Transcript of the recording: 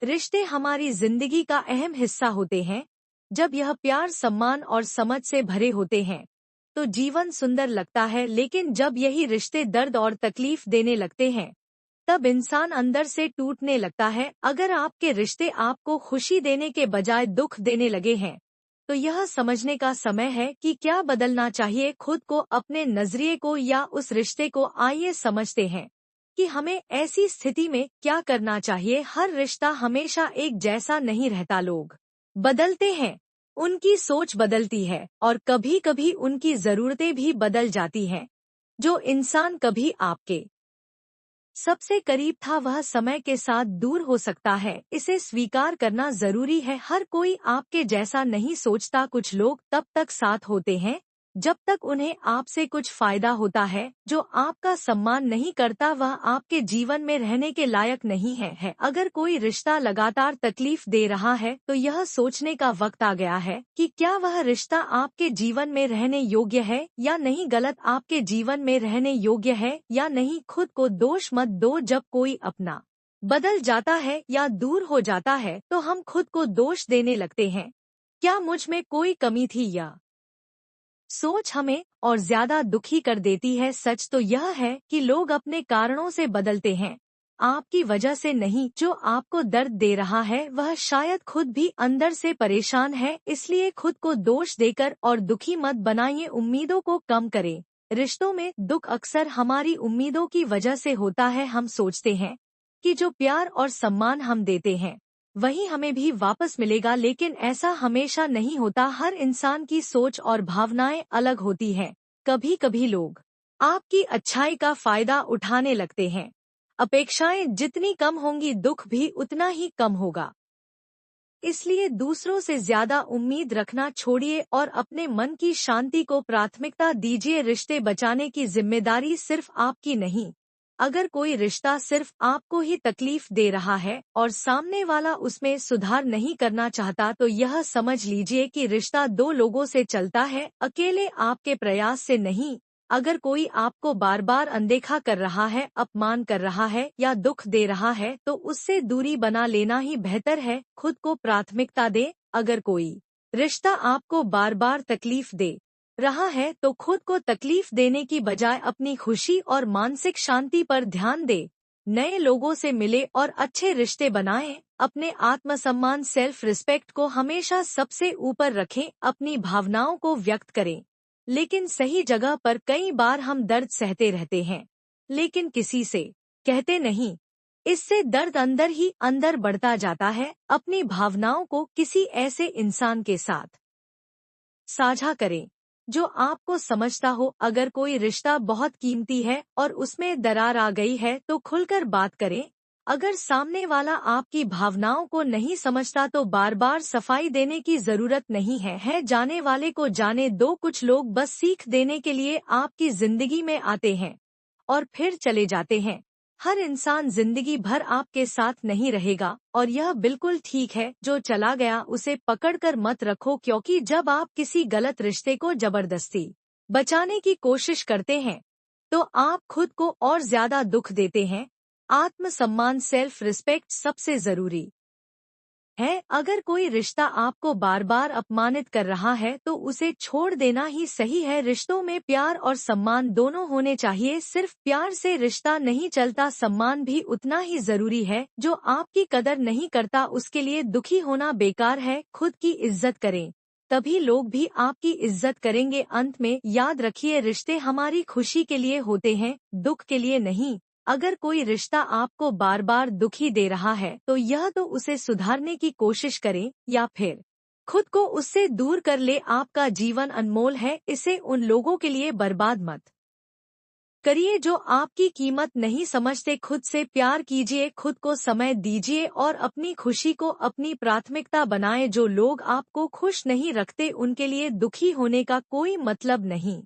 रिश्ते हमारी जिंदगी का अहम हिस्सा होते हैं। जब यह प्यार, सम्मान और समझ से भरे होते हैं तो जीवन सुंदर लगता है, लेकिन जब यही रिश्ते दर्द और तकलीफ देने लगते हैं तब इंसान अंदर से टूटने लगता है। अगर आपके रिश्ते आपको खुशी देने के बजाय दुख देने लगे हैं तो यह समझने का समय है कि क्या बदलना चाहिए खुद को, अपने नजरिए को या उस रिश्ते को। आइए समझते हैं कि हमें ऐसी स्थिति में क्या करना चाहिए। हर रिश्ता हमेशा एक जैसा नहीं रहता, लोग बदलते हैं, उनकी सोच बदलती है और कभी कभी उनकी जरूरतें भी बदल जाती हैं। जो इंसान कभी आपके सबसे करीब था वह समय के साथ दूर हो सकता है, इसे स्वीकार करना जरूरी है। हर कोई आपके जैसा नहीं सोचता। कुछ लोग तब तक साथ होते हैं जब तक उन्हें आपसे कुछ फायदा होता है। जो आपका सम्मान नहीं करता वह आपके जीवन में रहने के लायक नहीं है। अगर कोई रिश्ता लगातार तकलीफ दे रहा है तो यह सोचने का वक्त आ गया है कि क्या वह रिश्ता आपके जीवन में रहने योग्य है या नहीं। गलत आपके जीवन में रहने योग्य है या नहीं। खुद को दोष मत दो। जब कोई अपना बदल जाता है या दूर हो जाता है तो हम खुद को दोष देने लगते हैं। क्या मुझ में कोई कमी थी? या सोच हमें और ज्यादा दुखी कर देती है। सच तो यह है कि लोग अपने कारणों से बदलते हैं, आपकी वजह से नहीं। जो आपको दर्द दे रहा है वह शायद खुद भी अंदर से परेशान है, इसलिए खुद को दोष देकर और दुखी मत बनाइए। उम्मीदों को कम करें। रिश्तों में दुख अक्सर हमारी उम्मीदों की वजह से होता है। हम सोचते हैं कि जो प्यार और सम्मान हम देते हैं वही हमें भी वापस मिलेगा, लेकिन ऐसा हमेशा नहीं होता। हर इंसान की सोच और भावनाएं अलग होती हैं। कभी कभी लोग आपकी अच्छाई का फायदा उठाने लगते हैं। अपेक्षाएं जितनी कम होंगी दुख भी उतना ही कम होगा। इसलिए दूसरों से ज्यादा उम्मीद रखना छोड़िए और अपने मन की शांति को प्राथमिकता दीजिए। रिश्ते बचाने की जिम्मेदारी सिर्फ आपकी नहीं। अगर कोई रिश्ता सिर्फ आपको ही तकलीफ दे रहा है और सामने वाला उसमें सुधार नहीं करना चाहता तो यह समझ लीजिए कि रिश्ता दो लोगों से चलता है, अकेले आपके प्रयास से नहीं। अगर कोई आपको बार बार अनदेखा कर रहा है, अपमान कर रहा है या दुख दे रहा है तो उससे दूरी बना लेना ही बेहतर है। खुद को प्राथमिकता दे। अगर कोई रिश्ता आपको बार बार तकलीफ दे रहा है तो खुद को तकलीफ देने की बजाय अपनी खुशी और मानसिक शांति पर ध्यान दे। नए लोगों से मिले और अच्छे रिश्ते बनाएं। अपने आत्मसम्मान, सेल्फ रिस्पेक्ट को हमेशा सबसे ऊपर रखें। अपनी भावनाओं को व्यक्त करें, लेकिन सही जगह पर। कई बार हम दर्द सहते रहते हैं लेकिन किसी से कहते नहीं। इससे दर्द अंदर ही अंदर बढ़ता जाता है। अपनी भावनाओं को किसी ऐसे इंसान के साथ साझा करें जो आपको समझता हो। अगर कोई रिश्ता बहुत कीमती है और उसमें दरार आ गई है तो खुलकर बात करें। अगर सामने वाला आपकी भावनाओं को नहीं समझता तो बार बार सफाई देने की जरूरत नहीं है। जाने वाले को जाने दो। कुछ लोग बस सीख देने के लिए आपकी जिंदगी में आते हैं और फिर चले जाते हैं। हर इंसान जिंदगी भर आपके साथ नहीं रहेगा और यह बिल्कुल ठीक है। जो चला गया उसे पकड़कर मत रखो, क्योंकि जब आप किसी गलत रिश्ते को जबरदस्ती बचाने की कोशिश करते हैं तो आप खुद को और ज्यादा दुख देते हैं। आत्मसम्मान, सेल्फ रिस्पेक्ट सबसे जरूरी है। अगर कोई रिश्ता आपको बार बार अपमानित कर रहा है तो उसे छोड़ देना ही सही है। रिश्तों में प्यार और सम्मान दोनों होने चाहिए। सिर्फ प्यार से रिश्ता नहीं चलता, सम्मान भी उतना ही जरूरी है। जो आपकी कदर नहीं करता उसके लिए दुखी होना बेकार है। खुद की इज्जत करें, तभी लोग भी आपकी इज्जत करेंगे। अंत में याद रखिए, रिश्ते हमारी खुशी के लिए होते हैं, दुख के लिए नहीं। अगर कोई रिश्ता आपको बार बार दुखी दे रहा है तो यह तो उसे सुधारने की कोशिश करें या फिर खुद को उससे दूर कर ले। आपका जीवन अनमोल है, इसे उन लोगों के लिए बर्बाद मत करिए जो आपकी कीमत नहीं समझते। खुद से प्यार कीजिए, खुद को समय दीजिए और अपनी खुशी को अपनी प्राथमिकता बनाएं। जो लोग आपको खुश नहीं रखते उनके लिए दुखी होने का कोई मतलब नहीं।